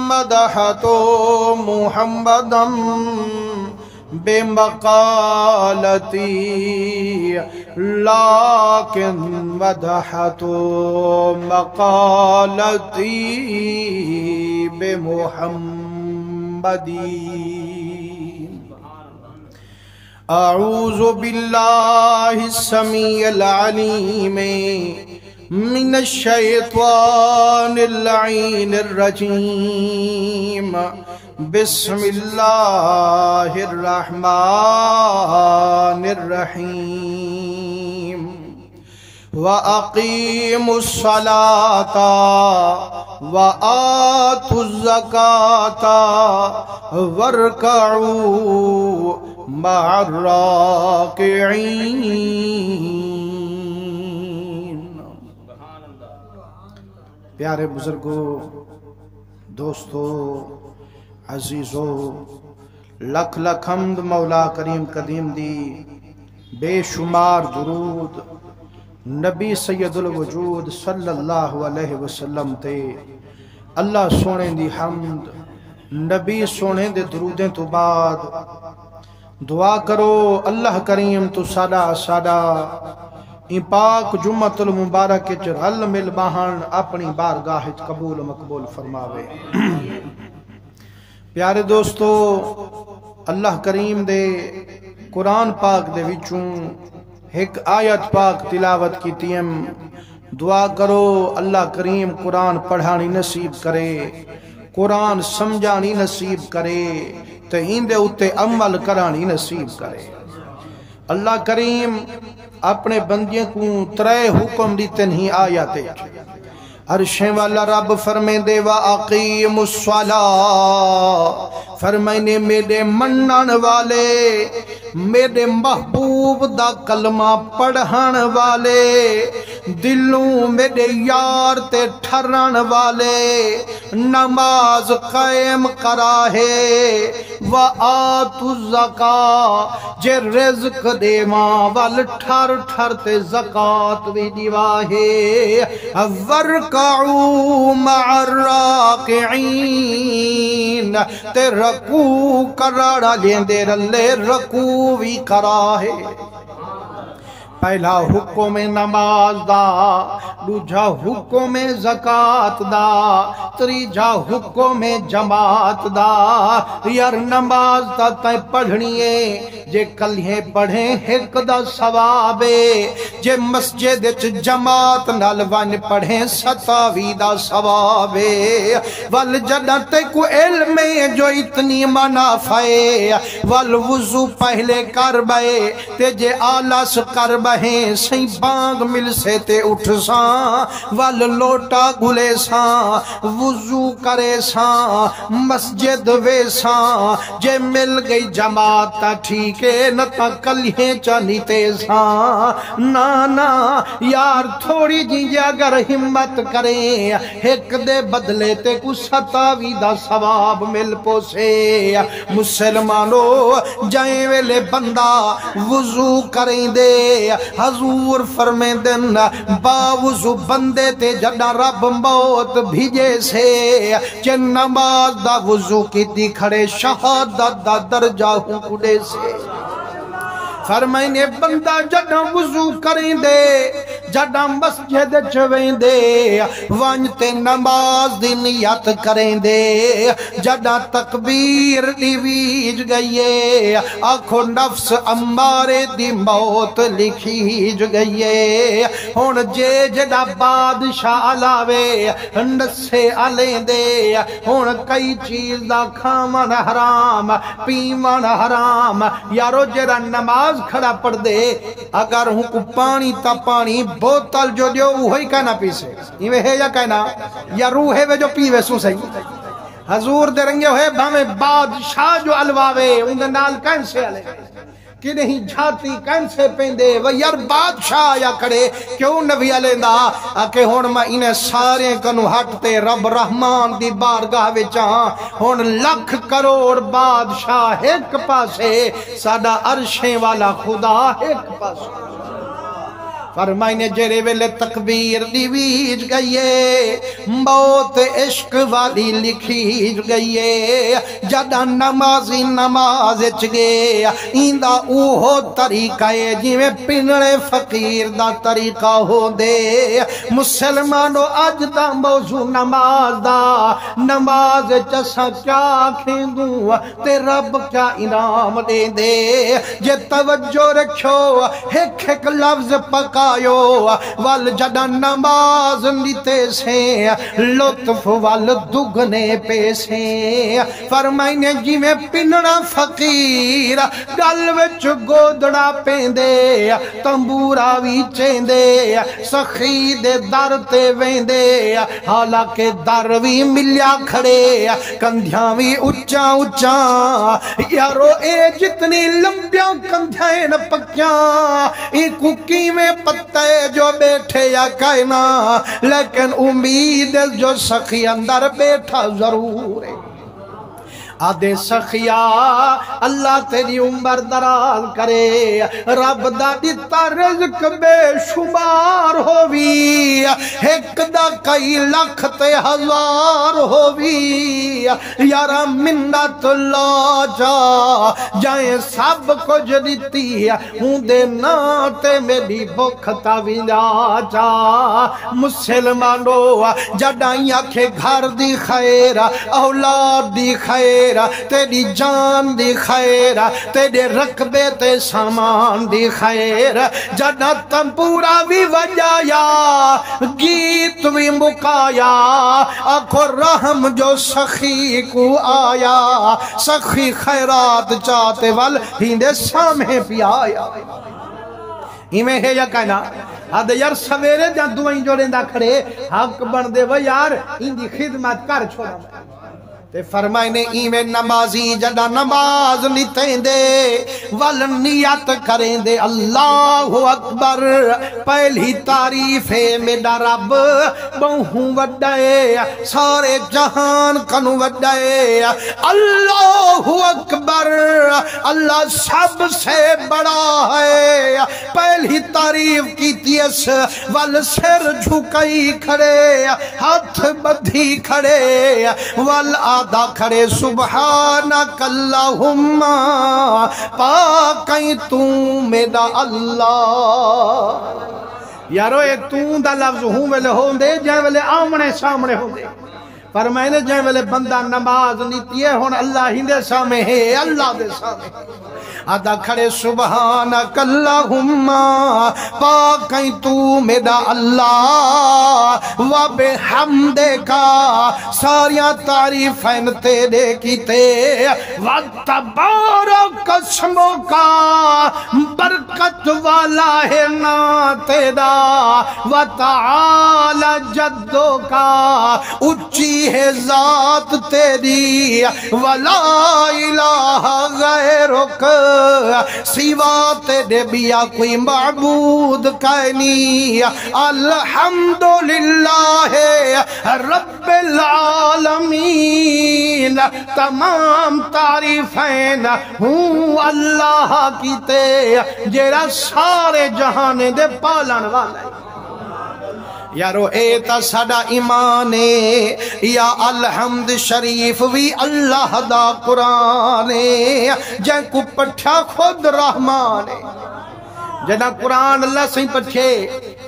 مدحت محمدا بمقالتی لیکن مدحت مقالتی بمحمدی اعوذ باللہ السمیع العلیم من الشیطان اللعین الرجیم بسم اللہ الرحمن الرحیم وَأَقِيمُوا الصَّلَاةَ وَآتُوا الزَّكَاةَ وَارْكَعُوا مَعَ الرَّاكِعِينَ۔ پیارے بزرگوں، دوستو، عزیزو، لکھ لکھ حمد مولا کریم قدیم دی، بے شمار درود نبی سید الوجود صلی اللہ علیہ وسلم تے، اللہ سونے دی حمد، نبی سونے دے درودیں تو بعد دعا کرو اللہ کریم تو سادہ این پاک جمعۃ المبارک رل مل باہن اپنی بارگاہ قبول مقبول فرماوے۔ پیارے دوستو، اللہ کریم دے قرآن پاک دے وچوں ایک آیت پاک تلاوت کی تیم، دعا کرو اللہ کریم قرآن پڑھانی نصیب کرے، قرآن سمجھانی نصیب کرے، تہیندے اتے عمل کرانی نصیب کرے۔ اللہ کریم اپنے بندیوں کو ترے حکم دیتے نہیں آیاتے، عرشیں والا رب فرمائیں دے وَأَقِيمُوا الصَّلَاةَ، فرمائنے میرے منن والے، میرے محبوب دا کلمہ پڑھن والے، دلوں میرے یار تے ٹھرن والے، نماز قائم کرا ہے، وَآتُوا الزَّكَاةَ، جے رزق دے ماں وال ٹھر ٹھر تے زکاة بھی دیوا ہے، وَارْكَعُوا مَعَ الرَّاكِعِينَ، تے رکوع کراڑا لیندے رلے رکوع بھی کرا ہے۔ پہلا حکم نماز دا، دوجا حکم زکاة دا، تریجا حکم جماعت دا۔ یار نماز تا تائیں پڑھنیے، جے کلیہیں پڑھیں ایک دا ثوابے، جے مسجد جماعت نالوان پڑھیں 27 دا ثوابے۔ والجدت کو علم جو اتنی منافعے، والوضو پہلے کر بائے، تے جے آلس کر بائے، سہیں بانگ مل سے تے اٹھ ساں، وال لوٹا گلے ساں، وضو کرے ساں، مسجد وے ساں، جے مل گئی جماعت تا ٹھیک ہے، نتا کلیہیں چانیتے ساں۔ نا یار تھوڑی جی اگر ہمت کریں، ایک دے بدلے تے کو 27 دا ثواب مل پوسے۔ مسلمانو جائیں ویلے بندہ وضو کریں دے، حضور فرمیں دن باوضو بندے تے جڑا رب موت بھیجے سے، چے نماز دا وضو کی دی کھڑے شہادت دا درجہ ہوں کڑے سے۔ فرمائنے بندہ جڑا وضو کریں دے، جڑا مسجد چویں دے، وانجتے نماز دی نیت کریں دے، جڑا تکبیر دیویج گئیے، آنکھو نفس امارے دی موت لکھیج گئیے۔ ہون جے جڑا بادشاہ علاوے نسے علیں دے، ہون کئی چیز دا کھامن حرام، پیمن حرام، یارو جڑا نماز کھڑا پڑھ دے، اگر ہوں کو پانی تا پانی بوتل جو دیو وہی کہنا پیسے، یہ ہے یا کہنا یا روح ہے جو پیوے سو صحیح۔ حضور دے رنگے ہوئے بھامے بادشاہ جو علواوے ان دے نال کہن سے علے کہ نہیں جھاتی کہن سے پیندے وہ یار بادشاہ یا کھڑے کیوں نبی علیہ دا کہ ہون میں انہیں سارے کنو ہٹتے رب رحمان دی بارگاہ وچاں، ہون لکھ کروڑ بادشاہ ایک پاسے، ساڑا عرشیں والا خدا ایک پاسے۔ فرمائے نے جڑے ویلے تکبیر دی ویج گئیے موت عشق والی لکھی گئیے جدہ نمازی نماز چگے ایندہ اوہو طریقہ ہے جی میں پنڑے فقیر دا طریقہ ہو دے مسلمانو آج دا موضوع نماز دا نماز چسا کیا کھیندوں تے رب کیا انعام دے دے یہ توجہ رکھو ایک ایک لفظ پکایو وال جدہ نماز لیتے سے لطف وال دگنے پیسے فرمائنے جی میں پنڑا فقیر گل وچ گودڑا پیندے تمبورا وی چیندے سخی دے در تے ویندے حالانکہ در وی ملیا کھڑے کندھیاں وی اچھا اچھا یارو اے جتنی لمبیاں کندھیاں نہ پکیاں ای کوکی میں پتے جو بیٹھے یا کائنا لیکن امید جو سخی اندر بیٹھا ضرور ہے آدھے سخیا اللہ تیری عمر دراز کرے رب دا دیتا رزق بے شمار ہووی ایک دا کئی لکھ تے ہزار ہووی یارا منت اللہ جا جائیں سب کچھ دیتی ہوں دے ناتے میری بکھتا بھی جا مسلمانو جڑائیاں کے گھر دی خیر اولاد دی خیر تیری جان دی خیر تیرے رقبے تے سامان دی خیر جدہ تمپورا بھی وجایا گیت بھی مکایا آکھو رحم جو سخی کو آیا سخی خیرات چاہتے وال ہندے سامنے پی آیا ہمیں ہے یا کہنا آدھے یار سویرے جہاں دوائیں جو رندہ کھڑے حق بن دے وہ یار ان دی خدمت کر چھوڑا تے فرمائنے ایمیں نمازی جدہ نماز لیتیں دے والنیت کریں دے اللہ اکبر پہلی تعریف ہے میرا رب بہوں وڈائے سارے جہان کنو وڈائے اللہ اکبر اللہ سب سے بڑا ہے پہلی تعریف کی تیس وال سر جھکئی کھڑے ہاتھ بدھی کھڑے وال آدھا کھڑے سبحانک اللہم پاکیں تو میرا اللہ یارو اے تو دا لفظ ہوں ویلے ہوں دے جائے ویلے آمنے سامنے ہوں دے فرمائنے جائے ویلے بندہ نماز نیتی ہے ہون اللہ ہندے سامنے ہے اللہ دے سامنے آدھا کھڑے سبحانک اللہم پاکیں تو میرا اللہ و بحمدے کا ساریاں تعریفیں تیرے کیتے و تبارک اسموں کا برکت والا ہے نا تیرا و تعالی جدوں کا اچھی ہے ذات تیری ولا الہ غیرک سوا تیرے بیا کوئی معبود کائنی الحمدللہ رب العالمین تمام تعریفین ہوں اللہ کیتے جیرا سارے جہانے دے پالن والا یارو اے تا ساڑا ایمانے یا الحمد شریف وی اللہ دا قرآنے جن کو پٹھا خود رحمانے جنا قرآن اللہ سہی پٹھے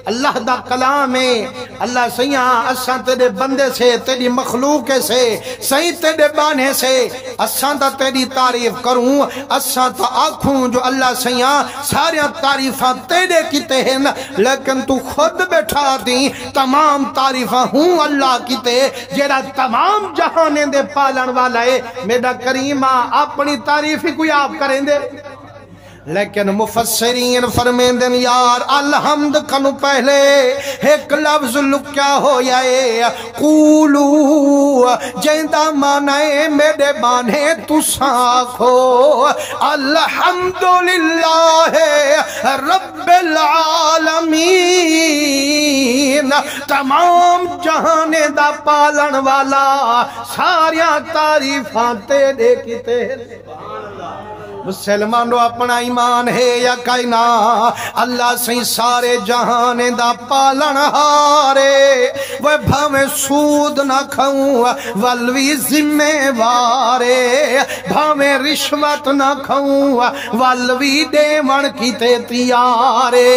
اللہ دا کلام ہے اللہ سیاں اساں تیرے بندے سے تیری مخلوق سے سہی تیرے بانے سے اساں تا تیری تعریف کروں اساں تا آنکھوں جو اللہ سیاں ساریاں تعریفاں تیرے کیتے ہیں لیکن تو خود بیٹھا دی تمام تعریفاں ہوں اللہ کیتے جیرا تمام جہانے دے پالن والا ہے میرا کریمہ اپنی تعریف ہی کوئی آپ کریں دے لیکن مفسرین فرمیندن یار الحمد کنو پہلے ایک لفظ لکیا ہو جائے قولو جیندہ مانے میرے بانے تو ساکھو الحمدللہ رب العالمین تمام جہانے دا پالن والا ساریاں تعریفاں تیرے کیتے مسلمانوں اپنا ایمان ہے یا کائنا اللہ سے سارے جہان دا پالن ہارے وہ بھاویں سود نہ کھاؤں والوی ذمہ وارے بھاویں رشوت نہ کھاؤں والوی دیون کیتے تیارے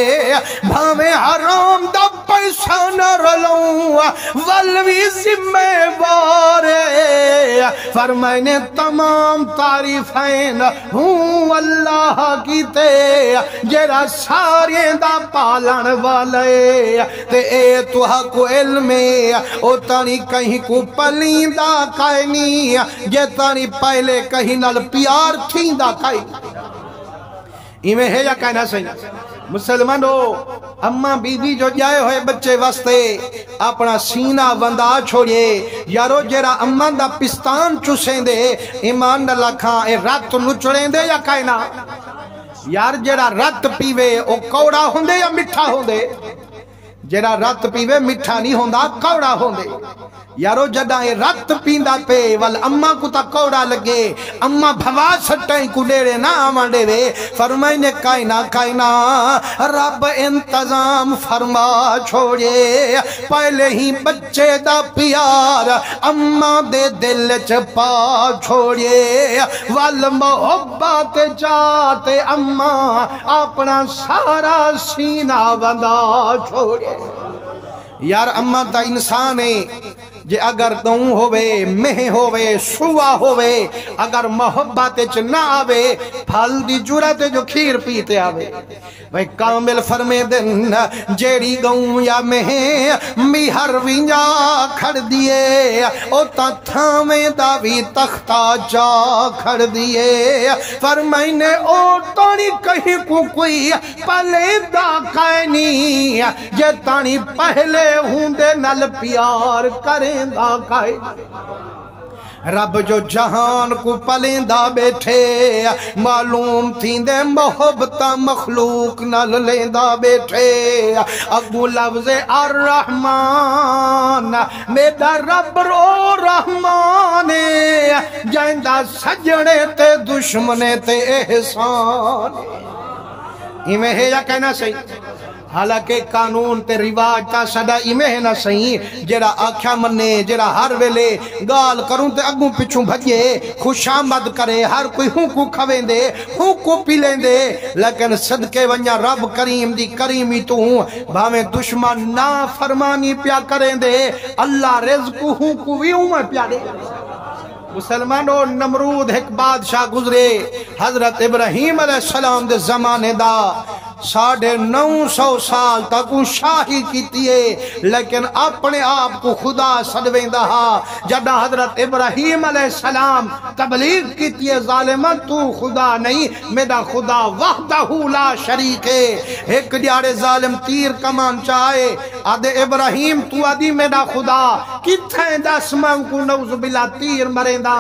بھاویں حرام دا پیسہ نہ رلوں والوی ذمہ وارے فرمائنے تمام تعریفین ہوں اللہ کیتے جیرا سارے دا پالن والے تے اے تو حق علم او تانی کہیں کو پلیندہ کائنی جے تانی پہلے کہیں نال پیار تھیندہ کائنی ایمیں ہے یا کہنا صحیح مسلمانو اماں بی بی جو جائے ہوئے بچے واسطے اپنا سینہ بندہ چھوڑیے یارو جیرا اماں دا پستان چسیں دے ایمان نہ لکھاں اے رات نچڑیں دے یا کائنا یار جیرا رات پیوے او کوڑا ہوندے یا مٹھا ہوندے جیرا رات پیوے مٹھا نہیں ہوندہ کوڑا ہوندے یارو جدہ اے رات پیندہ پہ وال اماں کو تا کوڑا لگے اماں بھوا سٹائیں کو ڈیرے نہ آمان دے وے فرمائنے کائنا رب انتظام فرما چھوڑے پہلے ہی بچے دا پیار اماں دے دل چپا چھوڑے وال محبت چاہتے اماں اپنا سارا سینہ بندہ چھوڑے یار اماں تا انسان ہے جے اگر دوں ہوئے مہ ہوئے سوا ہوئے اگر محبت چ نہ آوے پھل دی جرات جو کھیر پیتے آوے وہ کامل فرمے دن جیڑی گوں یا مہ میہر وینجا کھڑ دیے او تا تھامے داوی تختہ جا کھڑ دیے فرمائنے او تانی کہیں کو کوئی پلے دا کائنی جے تانی پہلے ہوندے نل پیار کریں دا کائے رب جو جہان کو پلیندہ بیٹھے معلوم تھی دے محبتہ مخلوق نل لیندہ بیٹھے اگو لفظ الرحمن میرا رب رو رحمان جائندہ سجنے تے دشمنے تے احسان ایمیں ہے یا کہنا صحیح حالانکہ قانون تے رواج تا سڑا ایمیں نہ صحیح جیرا آکھیا مننے جیرا ہر ویلے گال کروں تے اگوں پچھوں بھجے خوش آمد کرے ہر کوئی ہوں کو کھویں دے ہوں کو پی لیں دے لیکن صدقے ونیا رب کریم دی کریمی تو ہوں بھامیں دشمن نا فرمانی پیا کریں دے اللہ رزق ہوں کو بھی ہوں میں پیا دے مسلمانوں نمرود ایک بادشاہ گزرے حضرت ابراہیم علیہ السلام دے زمانے دا 950 سال تک وہ شاہی کیتی ہے لیکن اپنے آپ کو خدا صدویں دہا جب حضرت ابراہیم علیہ السلام تبلیغ کیتی ہے ظالمت تو خدا نہیں میرا خدا وحدہ لا شریک ہے ایک دیارے ظالم تیر کمان چاہے آدھے ابراہیم تو آدھی میرا خدا کتھیں دس من کو نوز بلا تیر مریں دا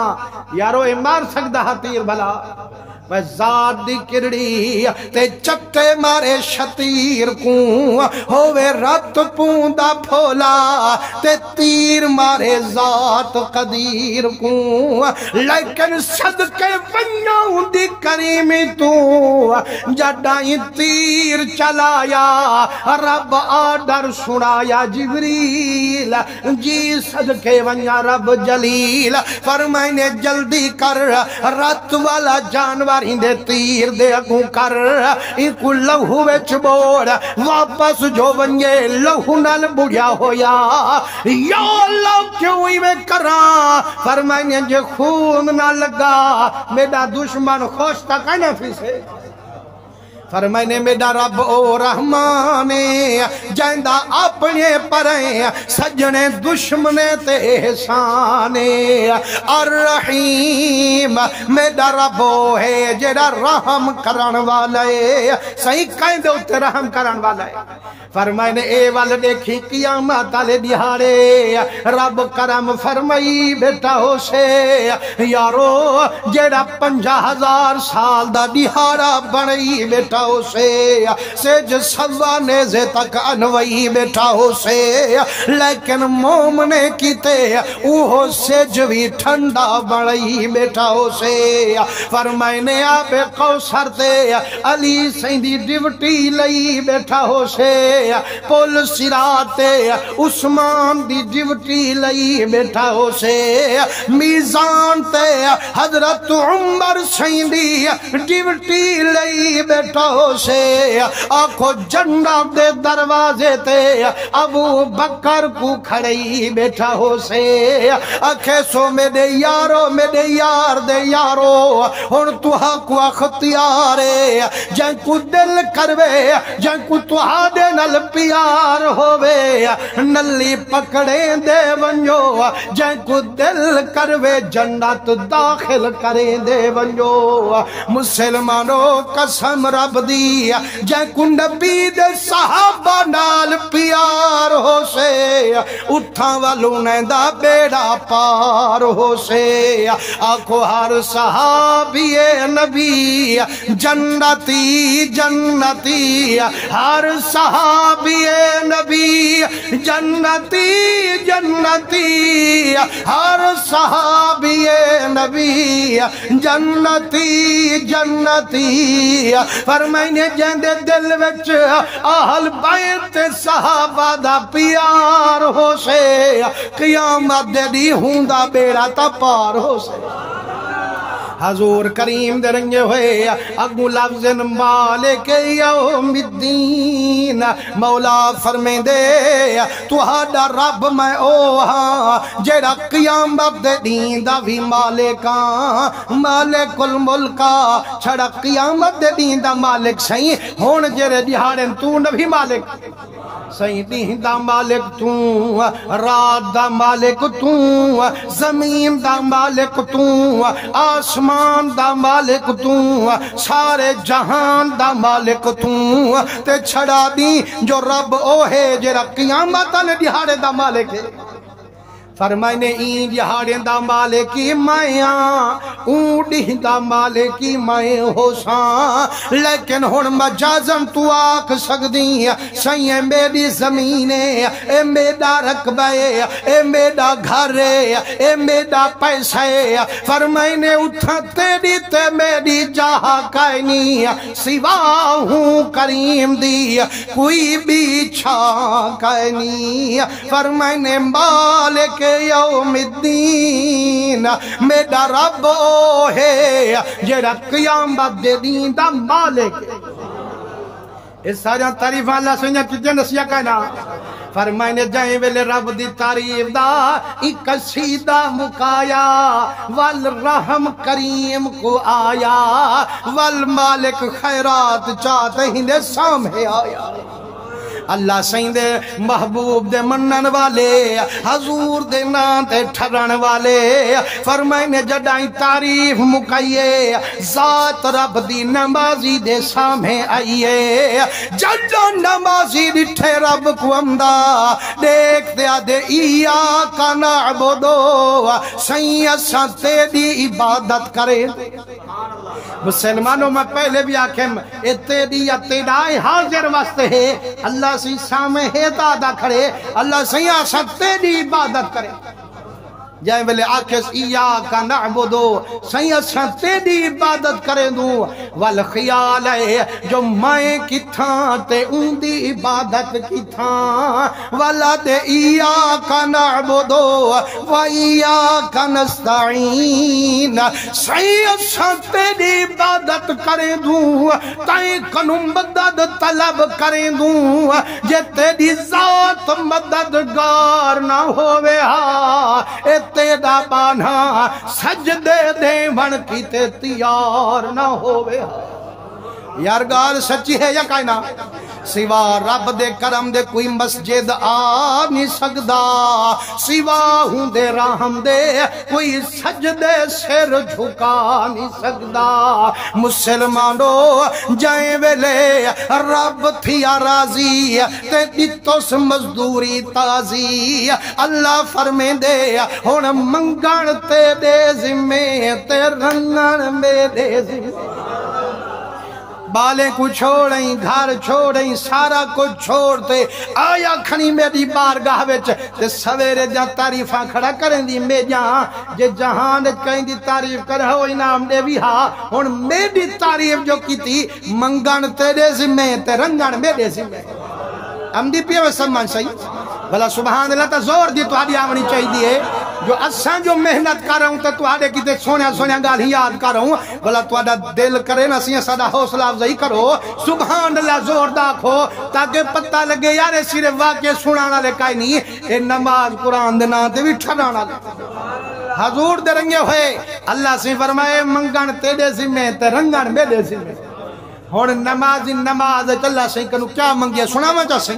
یارو مار سکتا تیر بھلا وہ ذات دی کرڑی تے چکے مارے شتیر کو ہوئے رت پوندہ پھولا تے تیر مارے ذات قدیر کو لیکن صدقے ونیاں دی کریمی تو جڑائیں تیر چلایا رب آڈر سنایا جبریل جی صدقے ونیاں رب جلیل فرمائنے جلدی کر رت والا جانور ہندے تیر دے اگوں کر ان کو لہو وچ بوڑ واپس جو ونجے لہو نال بڑھیا ہویا یا اللہ کیوں ہی میں کرا فرمائیں جے خون نہ لگا میرا دشمن خوش تک نہ فیسے فرمائنے میرا رب او رحمان جائندہ اپنے پریں سجنے دشمنے تے احسان الرحیم میرا رب او ہے جیڑا رحم کرن والا ہے صحیح کہیں دے اتے رحم کرن والا ہے فرمائنے اے وال دیکھی قیامت علی دیہارے رب کرم فرمائی بیٹا ہو سے یارو جیڑا 50,000 سال دا دیہارا بنائی بیٹا ہو سے سج سوا نیزے تک انوئی بیٹا ہو سے لیکن مومنے کیتے اوہ سج بھی ٹھنڈا بڑی بیٹھا ہو سے فرمائنے آب کوثر تے علی سیندی ڈیوٹی لئی بیٹھا ہو سے پل صراط عثمان دی ڈیوٹی لئی بیٹھا ہو سے میزان تے حضرت عمر سیندی ڈیوٹی لئی بیٹھا ہو سے آنکھو جنت دے دروازے تے ابو بکر کو کھڑی بیٹھا ہو سے آنکھے سو میرے یارو میرے یار دے یارو ہن توہا کو اختیارے جن کو دل کروے جن کو توہا دے نل پیار ہووے نلی پکڑے دے ونجو جن کو دل کروے جنت داخل کرے دے ونجو مسلمانوں قسم رب دی جن کو نبی دے صحابہ نال پیار ہو سے اٹھا والوں دا بیڑا پار ہو سے آنکھو ہر صحابی نبی جنتی جنتی ہر صحابی نبی جنتی جنتی ہر صحابی نبی جنتی جنتی فرمائنے جندے دل وچ اہل بیت صحابہ دا پیار ہو سے قیامت دی ہوندا بیڑا تا پار ہو سے حضور کریم دے رنگے ہوئے اگو لفظ مالک یوم الدین مولا فرمیں دے تو ہاڈا رب میں او ہاں جیڑا قیامت دے دین دا بھی مالکاں مالک الملکا چھڑا قیامت دے دین دا مالک سہی ہون جیرے جہاڑن تو نبی مالک سہی دین دا مالک تو رات دا مالک تو زمین دا مالک تو آسمان دا مالک تو سارے جہان دا مالک تو تے چھڑا دی جو رب او ہے جرا قیامت نے دہاڑے دا مالک ہے فرمائنے این جہاڑیں دا مالکی مائیاں اونڈی دا مالکی مائیں ہو ساں لیکن ہن مجازن تو آکھ سکدیں سائیں میری زمینے اے میرا رقبے اے میرا گھرے اے میرا پیسے فرمائنے اٹھا تیری تے میری جہاں کائنی سوا ہوں کریم دی کوئی بھی چھا کائنی فرمائنے مالک یوم الدین میرا رب ہے جیڑا قیامت دے دین دا مالک اس سارا تعریف اللہ سنیا کتنے نسیہ کہنا فرمائنے جائیں ویلے رب دی تعریف دا ایک قصیدہ مکایا والرحم کریم کو آیا والمالک خیرات چاہتے ہی دے سامنے آیا اللہ سائیں دے محبوب دے منن والے حضور دے نام تے ٹھرن والے فرمائنے جڑائیں تعریف مکائیے ذات رب دی نمازی دے سامنے آئیے جڑا نمازی ڈٹھے رب کو امدہ دیکھ دیا دے ایاکا نعبدو سائیں اساں تیری عبادت کرے مسلمانوں میں پہلے بھی آکھیں اے تیری یا تیرائی حاضر واسطے ہے اللہ سی سامنے دادا کھڑے اللہ سیاں سکتے دی عبادت کرے جائیں بلے آکھس ایاکا نعبدو سیاں سکتے دی عبادت کرے دوں والخیال ہے جو مائیں کی تھاں تے ان دی عبادت کی تھاں والد ایاکا نعبدو و ایاکا نستعین سیاں سکتے دی عبادت کرے دوں تائیں کنو مدد طلب کرے دوں جے تیری ذات مددگار نہ ہوئے ہاں تیرا بانا سجدے دے بن کی تے تیار نہ ہوئے یار گال سچی ہے یا کائنا سوا رب دے کرم دے کوئی مسجد آ نہیں سکدا سوا ہوں دے رحم دے کوئی سجدے سر جھکا نہیں سکدا مسلمانوں جائیں ویلے رب تھیا راضی تے دیتوس مزدوری تازی اللہ فرمے دے ہون منگن تے دے ذمے تے رنگن میں دے ذمے بالیں کو چھوڑیں گھر چھوڑیں سارا کچھ چھوڑتے آیا کھنی میری بارگاہ وچ تے سویرے جا تعریفاں کھڑا کریں دی میں جہاں جے جہان کہیں دی تعریف کرے ہو انعام دے بھی ہاں ہن میری تعریف جو کی تھی منگن تیرے ذمہ تے رنگن میرے ذمہ ہم دی پیوے سمان صحیح بھلا سبحان اللہ تا زور دی تو آدھی آمنی چاہی دیئے جو اساں جو محنت کر رہا ہوں تو آدھے کی تے سونے گال ہی یاد کر رہا ہوں بھلا تو آدھا دل کرے نا سیاں سادہ حوصلہ افزائی کرو سبحان اللہ زور داکھو تاکہ پتہ لگے یارے صرف واقعہ سنانا لے کائی نہیں اے نماز قرآن دینا دے بھی ٹھرانا لے حضور دے رنگے ہوئے اللہ سے فرمائے منگن تیرے ذمہ تے رنگن میرے ذمہ ہون نماز اللہ سے کنو کیا منگیا سنا میں چاہ سیں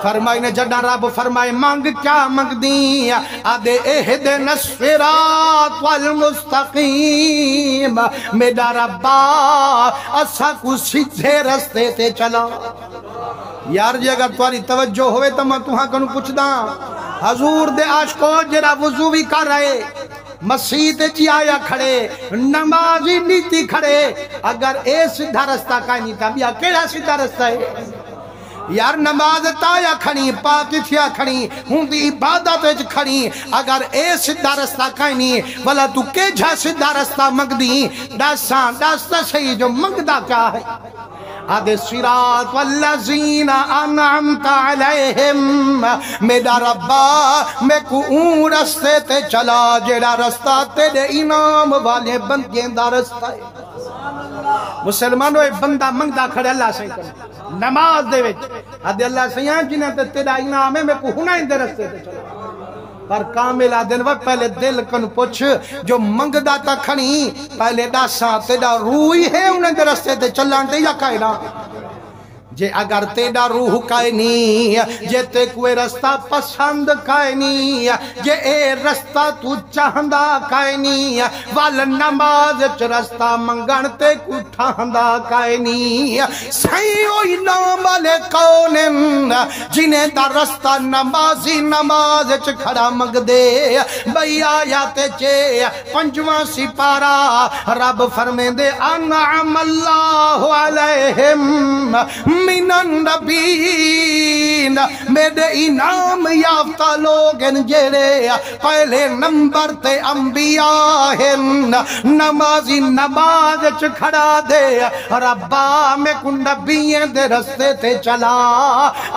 فرمائی نے جڑا رب فرمائے مانگ کیا مانگ دی آدھے اہدنا الصراط والمستقیم میرا ربا اسا کو سیدھے رستے تے چلا یار جی اگر تمہاری توجہ ہوئے تو میں تمہاں کنو پوچھ دا حضور دے عاشقو جرا وضو بھی کر رہے مسجد جی آیا کھڑے نمازی نیتی کھڑے اگر اے سدھا رستہ کا نہیں تھا بیا کیڑا سدھا رستہ ہے یار نماز تایا کھڑی پاکی تھیا کھڑی ہوں دی عبادت وچ کھڑی اگر اے سدھا رستہ کا نہیں بلا تو کے جھا سدھا رستہ مگ دی داستا صحیح جو مگ دا کیا ہے آدھے صراط والذین انعمت علیہم میرا ربا میں کو اون رستے تے چلا جیڑا رستہ تیرے انعام والے بندیں دا رستہ ہے مسلمانوں ایک بندہ منگدہ کھڑے اللہ سے کرنے نماز دے وچ آدھے اللہ سے یہاں جنہیں تے تیرا انعام ہے میں کو ہنائیں دے رستے تے چلا پر کامل آدھن وقت پہلے دل کن پوچھ جو منگدہ تا کھنی پہلے داساں تیڑا روئی ہے انہیں دے رستے تے چلانتے یا کائنا جے اگر تیڑا روح کائے نہیں جے تے کوئی رستہ پسند کائے نہیں جے اے رستہ تو چاہندہ کائے نہیں وال نماز چ رستہ منگن تے کو ٹھاہندہ کائے نہیں سائیو انعام والے کونن جنہیں دا رستہ نمازی نماز چ کھڑا مگ دے بھئی آیات چے پنجواں سپارہ رب فرمے دے انعم اللہ علیہم من النبیین میرے انعام یافتہ لوگن جیرے پہلے نمبر تے انبیاء ہیں نمازی نماز کھڑا دے ربا میں کن نبیین دے رستے تے چلا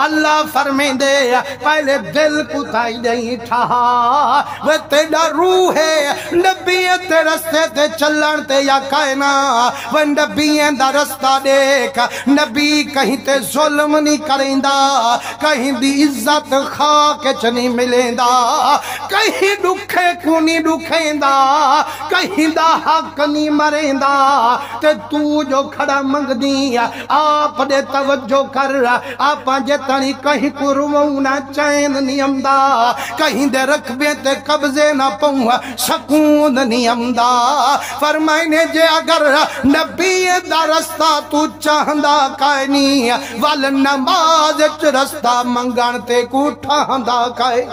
اللہ فرمیں دے پہلے دل کو تائی نہیں ٹھا وہ تیرا روح ہے نبیین دے رستے تے چلن تے یا کائنا وہ نبیین دا رستہ دیکھ نبی کہیں تے ظلم نہیں کریں دا کہیں دی عزت خاک چنی ملیں دا کہیں دکھے کو نہیں دکھیں دا کہیں دا حق نہیں مریں دا تے تو جو کھڑا منگ دی آپ دے توجہ کر آپ جتنی کہیں کو رونا چین نہیں امدا کہیں دے رکھبے تے قبضے نہ پہوں سکون نہیں امدا فرمائنے جے اگر نبی دا رستہ تو چاہندہ کائنی وال نماز چ رستہ منگن تے کو ٹھاہندہ کائے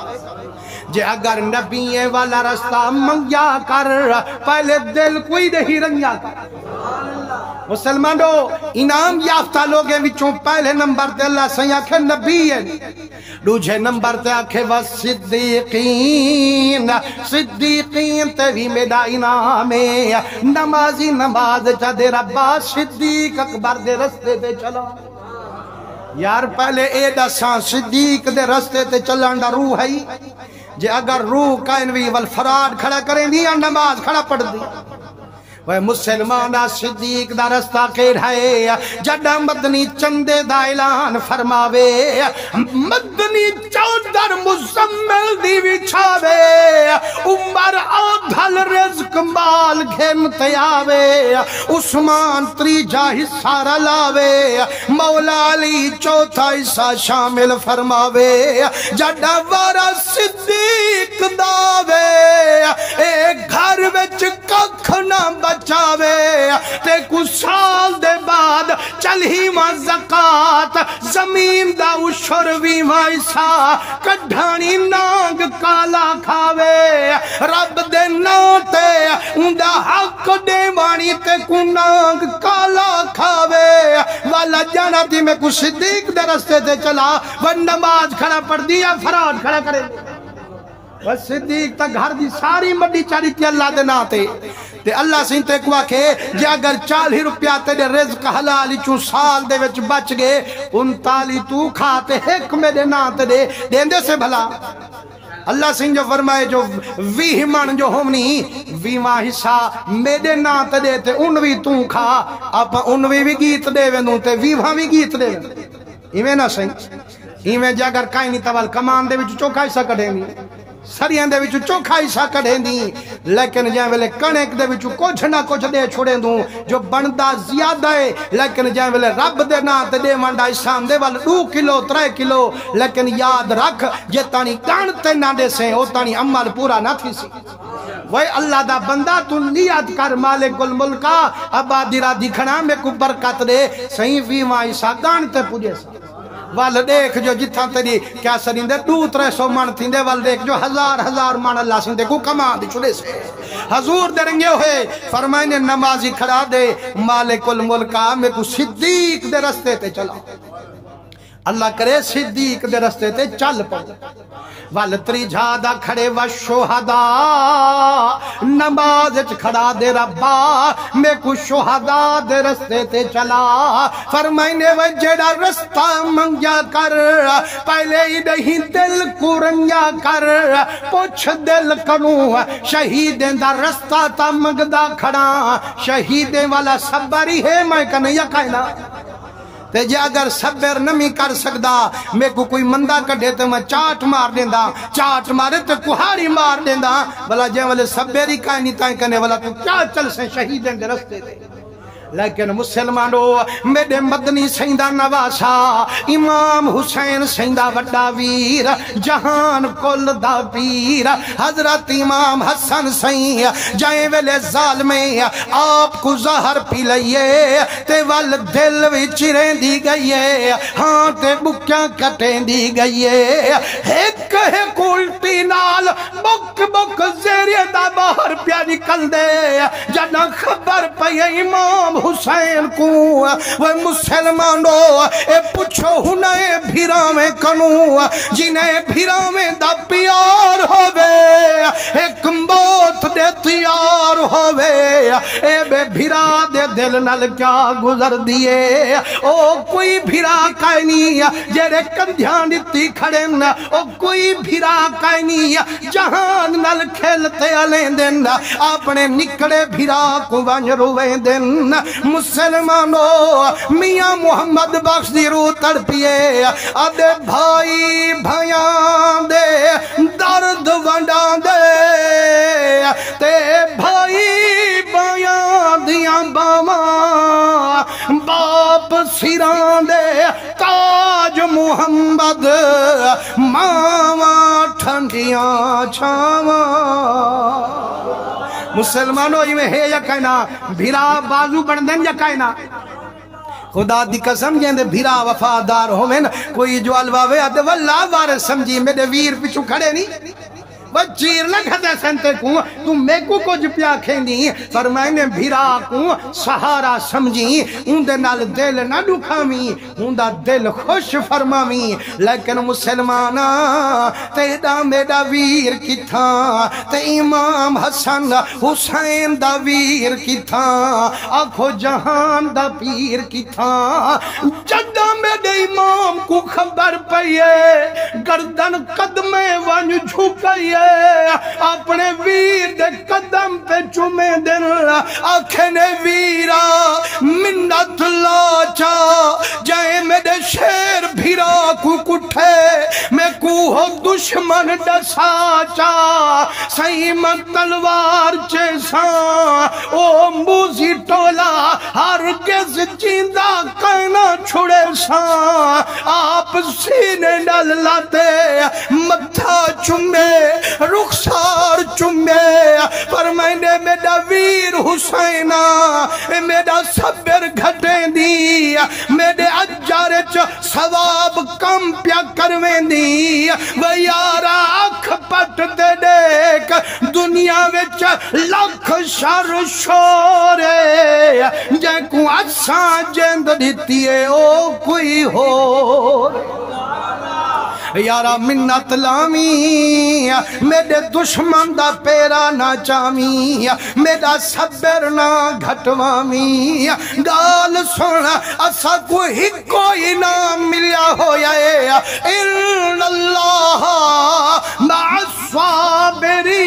جے اگر نبی والا رستہ منگیا کر پہلے دل کوئی نہیں رنگیا کر مسلمانوں انعام یافتہ لوگے وچوں پہلے نمبر تے اللہ سے آکھے نبی ہے دوجھے نمبر تے آکھے صدیقین صدیقین تے بھی میرا انعام ہے نمازی نماز چا دے ربا صدیق اکبر دے رستے تے چلا یار پہلے اے دساں صدیق دے رستے تے چلان دا روح ہے جے اگر روح کائنوی والفراد کھڑا کریں دیا نماز کھڑا پڑھ دی وہ مسلمانہ صدیق دا رستہ کیر ہے جڑا مدنی چندے دا اعلان فرماوے مدنی چودر مزمل دی وچھاوے عمر آدھل رزق مال گھنتے آوے عثمان تریجا حصہ رلاوے مولا علی چوتھا حصہ شامل فرماوے جڑا وارا صدیق داوے ایک گھر وچ ککھ نہ بچاوے تے کچھ سال دے بعد چلی ماں زکاة زمین دا اشروی وائسا کڈھانی نانگ کالا کھاوے رب دے ناتے اندہ حق دے وانی تے کو نانگ کالا کھاوے والا جانا تھی میں کو صدیق دے رستے تے چلا وہ نماز کھڑا پڑھ دیا فراد کھڑا کرے وہ صدیق تا گھر دی ساری مڈی چاری تھی اللہ دے ناتے تے اللہ سنتے کو آکھے جے اگر 40 روپیہ تیرے رزق حلالی چون سال دے وچ بچ گئے 39 تو کھاتے ایک میرے ناتے دے دیندے سے بھلا اللہ سنگھ جو فرمائے جو 20 من جو ہمنی 20واں حصہ میرے نات دے تے 19 تو کھا آپ 19 بھی گیت دے ویندوں تے 20واں بھی گیت دے ویندوں ایویں نہ سنگھ ایویں جے اگر کائیں نہیں توال کمان دے وچ چوکھا حصہ کڈیں نہیں سریاں دے وچ چوکھا حصہ کڈیں نہیں لیکن جے ویلے کنک دے وچ کچھ نہ کچھ دے چھوڑیں دوں جو بندا زیادہ ہے لیکن جے ویلے رب دے نات دے ونڈا حصہ دے وال 2 کلو 3 کلو لیکن یاد رکھ جے تانی کانتے نہ دے سے او تانی عمل پورا نہ تھی سی وہ اللہ دا بندہ تو نیت کر مالک الملکہ آبادی را دکھنا میں کو برکت دے صحیح 20واں حصہ کانتے پوجے سے وال دیکھ جو جتھاں تیری کیا سرین دے 200-300 من تھیں دے وال دیکھ جو ہزار من اللہ سن دے کو کمان دی چھوڑے سے حضور دے رنگے ہوئے فرمائنے نمازی کھڑا دے مالک الملکہ میں کو صدیق دے رستے تے چلا اللہ کرے صدیق دے رستے تے چل پڑ والتری جھادا کھڑے و شہداء نماز کھڑا دے ربا میں کو شہداء دے رستے تے چلا فرمائنے و جڑا رستہ منگیا کر پہلے ہی نہیں دل کو رنگیا کر پوچھ دل کنوں شہیدیں دا رستہ تا منگدا کھڑا شہیدیں والا صبری ہے میں کنے یقینا تے جے اگر صبر نمی کر سکدا میں کو کوئی مندہ کڑے تے میں چاٹ مار دیندہ چاٹ مارے تے کہاری مار دیندہ بلا جے والے صبری کائیں نہیں تائیں کنے والا تو کیا چل سے شہیدیں دے رستے دے لیکن مسلمانو میرے مدنی سیندہ نواسا امام حسین سیندہ وڈا ویر جہان کل دا پیر حضرت امام حسن سین جائیں ویلے ظالمیں آپ کو زہر پی لئیے تے وال دل وی چریں دی گئیے ہاں تے بکیاں کٹیں دی گئیے ایک الٹی نال بک بک زیرے دا باہر پیا نکل دے جنا خبر پہ امام حسین کو وہ مسلمانوں اے پچھو ہنے بھیراویں کنوں جنہیں بھیراویں دا پیار ہوئے ایک موت دے تیار ہوئے اے بے بھیرا دے دل نل کیا گزر دیئے او کوئی بھیرا کائنی جیرے کندھیان اتنی کھڑن او کوئی بھیرا کائنی جہان نل کھیلتے علیں دن اپنے نکڑے بھیرا کو ونج رویں دن مسلمانوں میاں محمد بخش دی روح تڑپیے آدھے بھائی بھائیاں دے درد ونڈاں دے تے بھائی بھائیاں دیاں باواں باپ سیران دے تاج محمد ماواں ٹھنڈیاں چھاواں مسلمانوں یہ ہے یا کہنا بھیرا بازو بندن یا کہنا خدا دی قسم جیندے بھیرا وفادار ہوئے نا کوئی جو الواوے آدھے واللہ وارے سمجھی میرے ویر پچھو کھڑے نہیں وہ چیر لگھتے سنتے کو تم میں کو کچھ پیا کھینی فرمائنے بھیرا کو سہارا سمجھی اندے نال دل نہ دکھامی اندہ دل خوش فرمامی لیکن مسلمانا تیدا میڈا ویر کی تھا تے امام حسن حسین دا ویر کی تھا آنکھو جہان دا پیر کی تھا جدہ میڈے امام کو خبر پئیے گردن قدمے ون جھکئیے اپنے ویر دے قدم پہ چومے دن آنکھنے ویرا منت لاچا جائے میرے شیر بھیرا کو کٹھے میں کوہ دشمن ڈساچا سیمت تلوار چیساں او موزی ٹولا ہرگز جیندہ کہنا چھڑے ساں آپ سینے ڈال لاتے متھا چمے رخسار چمے فرمائنے میڈا ویر حسین میرا صبر گھٹیں دی میرے اجار ثواب کم پیا کرویں دی وہ یارا اکھ پٹ دے دیکھ دنیا وچ لکھ شر شورے جے کو اساں جند دیتی ہے او کوئی ہو یارا منت لامی میرے دشمن دا پیرا نہ چامی میرا صبر نہ گھٹوامی گال سن اسا کوئی کوئی نہ ملیا ہویا ہے ان اللہ مع الصابرین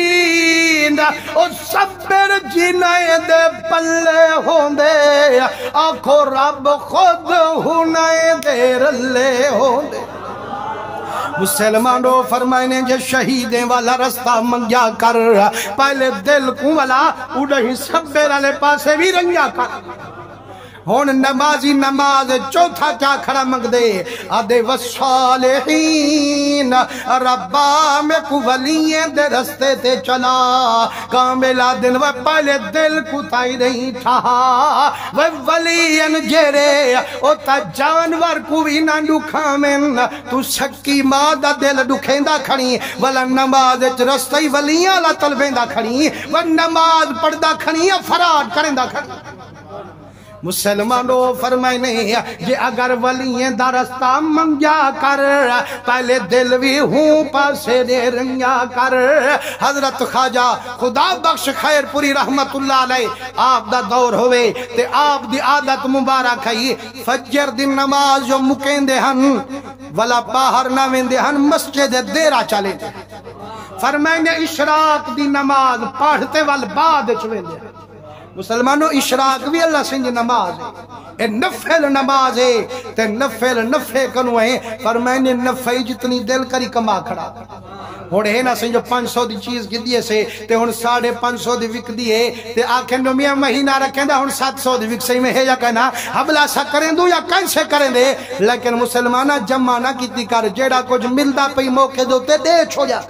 او صبر جنائے دے پلے ہوندے آنکھو رب خود ہنائے دے رلے ہوندے مسلمانوں فرمائنے جے شہیدیں والا رستہ منگیا کر پہلے دل کو والا اڑھیں صبر والے پاسے بھی رنگیا کر ہون نمازی نماز چوتھا کیا کھڑا منگ دے آدھے والصالحین ربا میں کو ولییں دے رستے تے چلا کاملہ دن وہ پہلے دل کو تائی نہیں تھا وہ ولین جیرے او تا جانور کو بھی نہ ڈکھا من تو سکی مادہ دل ڈکھیں دا کھڑی والا نماز رستے ولیاں لا طلبیں دا کھڑی وہ نماز پڑھ دا کھڑی فراد کریں دا کھڑی مسلمانوں فرمائنے یہ اگر ولییں دا رستہ منگیا کر پہلے دل بھی ہوں پاسے دے رنگیا کر حضرت خواجہ خدا بخش خیر پوری رحمت اللہ علیہ آپ دا دور ہوئے تے آپ دی عادت مبارک ہے فجر دی نماز جو مکین دے ہن ولا باہر نہ وین دے ہن مسجد دیرہ چلے فرمائنے اشراق دی نماز پڑھتے وال بعد چویں دے مسلمانوں اشراق بھی اللہ سنج نماز ہے اے نفل نماز ہے تے نفل نفے کنو ہے فرمائنے نفے جتنی دل کری کما کھڑا ہوڑے ہے نا سنجو 500 دی چیز کی دیئے سے تے ہون 550 دی وک دیئے تے آکھیں نو میاں مہینہ رکھیں دا ہون 700 دی وک صحیح میں ہے یا کہنا حبلہ سا کریں دو یا کیسے کریں دے لیکن مسلمانہ جمع نہ کیتی کر جیڑا کچھ ملدہ پئی موقع دوتے دے چھوڑیا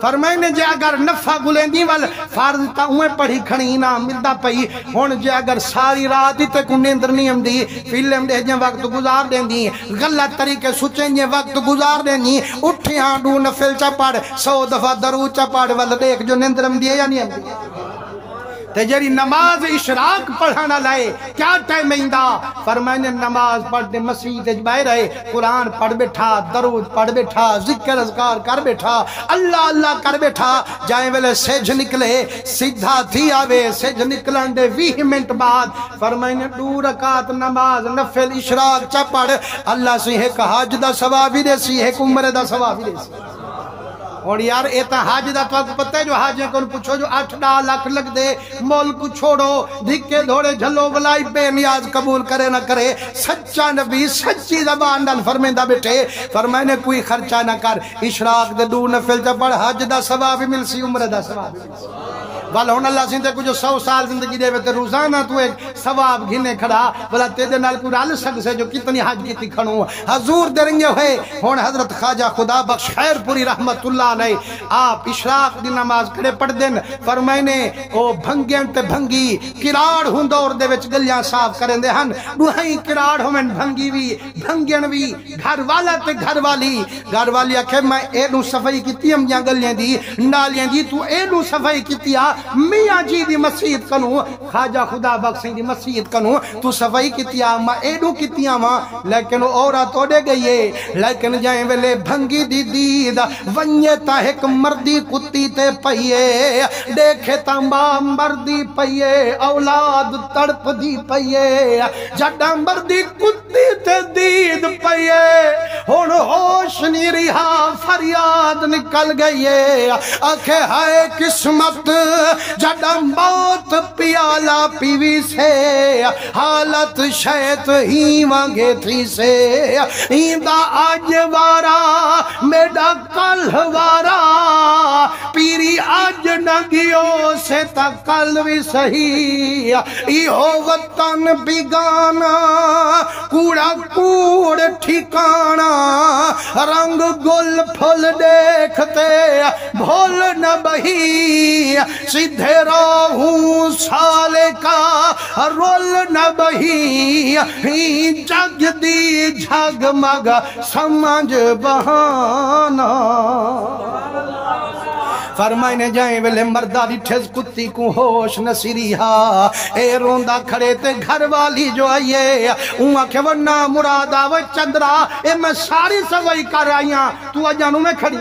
فرمائنے جے اگر نفع گلیں وال فارض تا اویں پڑھی کھڑی نہ ملدا پئی ہن جے اگر ساری رات تے کو نیندر نہیں آندی فلم دے جے وقت گزار دیندی غلط طریقے سوچیں جے وقت گزار دینی اٹھیاں ڈو نفل چا پڑھ 100 دفعہ درود چا پڑھ ول دیکھ جو نیندر آندی ہے یا نہیں آندی تے جیری نماز اشراق پڑھانا لائے کیا ٹائم ایندا فرمائنے نماز پڑھ دے مسجد اجبائے رہے قرآن پڑھ بیٹھا درود پڑھ بیٹھا ذکر اذکار کر بیٹھا اللہ اللہ کر بیٹھا جائیں ویلے سیج نکلے سیدھا تھی آوے سیج نکلن دے 20 منٹ بعد فرمائنے 2 رکعت نماز نفل اشراق چا پڑھ اللہ سے ایک حج دا ثواب بھی دے سی ایک عمرے دا ثواب بھی دے سی اور یار ایتا حاج دا تو پتہ ہے جو حاجیں کون پوچھو جو 8 لاکھ لگ دے ملک چھوڑو دھکے دھوڑے جھلو بلائی بے نیاز قبول کرے نہ کرے سچا نبی سچی زبان ڈال فرمیندہ بیٹھے فرمائنے کوئی خرچہ نہ کر اشراق دے 2 نفل جا پڑھ حج دا ثواب بھی مل سی عمرہ دا ثواب بھی مل سی والا ہون اللہ سندے کو جو 100 سال زندگی دے ویتے روزانہ تو ایک ثواب گھنے کھڑا والا تیدے نال کوئی رال سک سے جو کتنی حج کیتی کھڑوں حضور درنگے ہوئے ہون حضرت خواجہ خدا بخش خیر پوری رحمت اللہ علیہ آپ اشراق دی نماز کھڑے پڑھ دن فرمائنے او بھنگیں تے بھنگی کراڑ ہوں دور دے وچ گلیاں صاف کریں دے ہن دوہائیں کراڑ ہوں بھنگی بھی بھنگیں بھی گھر والا تے گھر والی اکھے میں ایڈو صفائی کیتی ہم جہاں گلیاں دی نالیاں دی تو ایڈو صفائی کیتی میاں جی دی مسجد کنو خواجہ خدا بخشیں دی مسجد کنو تو صفائی کیتیا ماں ایڈو کیتیا ماں لیکن اورا توڑے گئیے لیکن جائیں ویلے بھنگی دی دید ونیے تا ایک مردی کتی تے پئیے دیکھے تا ماں مردی پئیے اولاد تڑپ دی پئیے جڑا مردی کتی تے دید پئیے ہون ہوش نہیں رہا فریاد نکل گئیے آکھے ہائے قسمت جڑا موت پیالا پیوی سے حالت شیط ہی مانگے تھی سے ایندہ آج وارا میڈا کل یارا پیری آج نگیو سے تا کل بھی صحیح ایہو وطن بگانا کوڑا کوڑ ٹھکانا رنگ گل پھل دیکھتے بھول نہ بہی سیدھے راہوں سالے کا رول نہ بہی جگ دی جھگ مگ سمجھ بہانا فرمائنے جائیں ویلے مردہ دی ٹھز کتی کو ہوش نصیری ہا اے روندہ کھڑے تے گھر والی جو آئیے اوہاں کے ورنہ مرادہ و چندرہ اے میں ساری سوائی کر آئیاں تو اجانوں میں کھڑی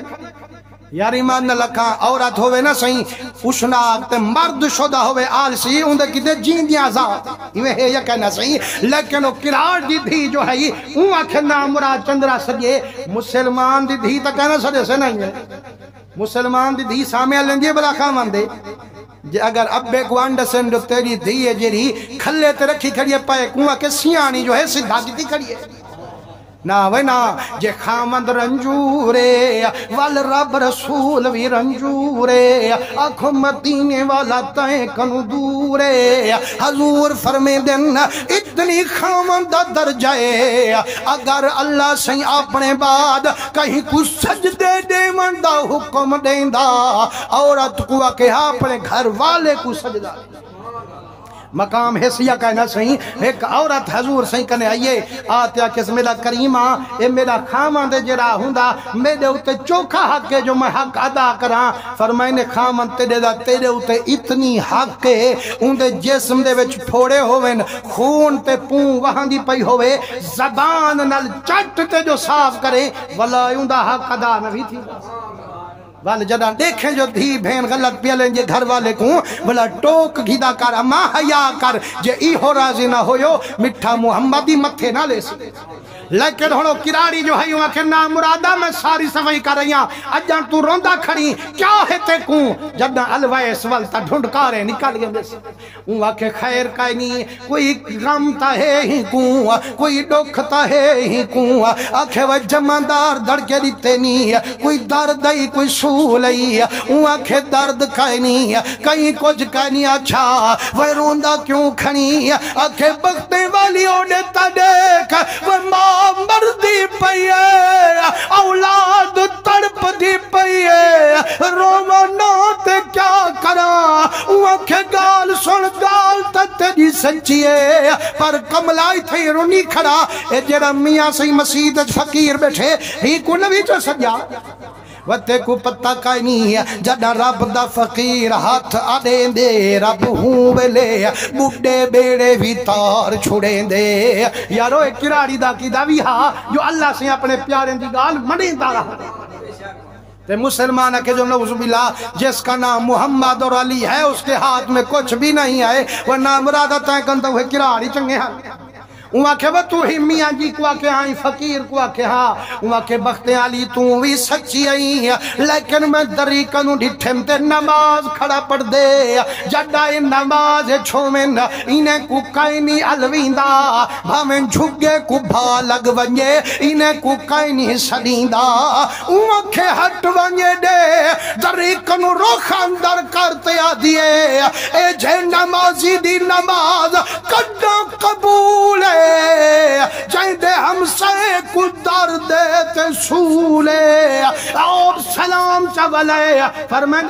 یار ایمان نہ لکھاں عورت ہوئے نہ سہیں اشناک تے مرد شدہ ہوئے آلسی اندھے کتے جیندیاں ذات یہ ہے یہ کہنا سہیں لیکن وہ کرار دی دھی جو ہے اوہاں کے نام مراد چندرہ سجے مسلمان دی دھی تا کہنا سجے سے نہیں ہے مسلمان دی دھی سامنے لنجے بلا خامن دے اگر ابے کو انڈسن جو تیری دھی ہے جیری کھلے تے رکھی کھڑی ہے پائے کنواں کے سیانی جو ہے سدھا کی کھڑی ہے نا وینا جے خامد رنجورے وال رب رسول بھی رنجورے آنکھوں مدینے والا تائیں کنو دورے حضور فرمے دن اتنی خامد درجائے اگر اللہ سے اپنے بعد کہیں کو سجدے دے مندہ حکم دیندہ عورت کو کہ اپنے گھر والے کو سجدہ مقام حیثیہ کہنا صحیح ایک عورت حضور صحیح کہنے آئیے آتیا کس میرا کریمہ اے میرا خامن دے جرا ہوندہ میرے ہوتے چوکھا حق کے جو میں حق ادا کران فرمائنے خامن تیرے ہوتے اتنی حق کے اندے جسم دے وچ پھوڑے ہوئے خون تے پون وہاں دی پئی ہوئے زبان نل چٹ تے جو صاف کرے واللہ اندہ حق ادا نہ تھی والے جدہ دیکھیں جو دھی بہن غلط پیلیں جے گھر والے کو بلا ٹوک گھیدہ کر اما حیا کر جے ای ہو رازی نہ ہوئیو مٹھا محمدی متھے نہ لے سکے لیکن ہنو کراری جو ہے کہ نام مرادہ میں ساری صفائی کر رہی ہیں اجان تو روندہ کھڑی کیا ہے تے کوں جدہ الوائے سوالتا ڈھونڈکارے نکل گئے دے وہاں کہ خیر کائیں نہیں کوئی غم تا ہے ہی کوں کوئی ڈوکھ تا ہے ہی کوں آکھے وہ جمعدار دڑ کے دیتے نہیں کوئی درد ہی کوئی سول ہی وہاں کہ درد کائیں نہیں کہیں کچھ کائیں نہیں اچھا وہ روندہ کیوں کھڑی آکھے بغتے والی اوڑے تا دیکھ وہ ماں مردی پئیے اولاد تڑپ دی پئیے رومنا تے کیا کرا وہاں کے گال سن گال تیری سچیے پر کملائی تھی رونی کھڑا اے جرہ میاں سی مسید فقیر بیٹھے ہی کو نوی جو سجا وتے کو پتہ کائیں نہیں جڑا رب دا فقیر ہاتھ آدیں دے رب ہوں ویلے بڑھے بیڑے بھی تار چھوڑیں دے یارو ایک کراری دا کی داوی ہاں جو اللہ سے اپنے پیاریں دی گال منیں دا رہا تے مسلمان ہے کہ جو نعوذ باللہ جس کا نام محمد اور علی ہے اس کے ہاتھ میں کچھ بھی نہیں آئے وہ نام مرادت ہے کندہ ہوئے کراری چنگے ہیں وہاں کہ وہ تو ہی میاں جی کو آکے آئیں فقیر کو آکے ہاں وہاں کہ بخت علی تو بھی سچی آئیں لیکن میں دری کنو ڈھٹھم تے نماز کھڑا پڑ دے جڑائے نماز چھومن انہیں کو کائنی الویندہ بھامن جھگے کو بھا لگ ونجے انہیں کو کائنی سلیندہ وہاں کہ ہٹ ونجے دے دری کنو روخ اندر کرتے آدھئے اے جے نمازی دی نماز کڈا قبول ہے جائیں دے ہم سے کو در دیتے سولے اور سلام چاولے فرمائن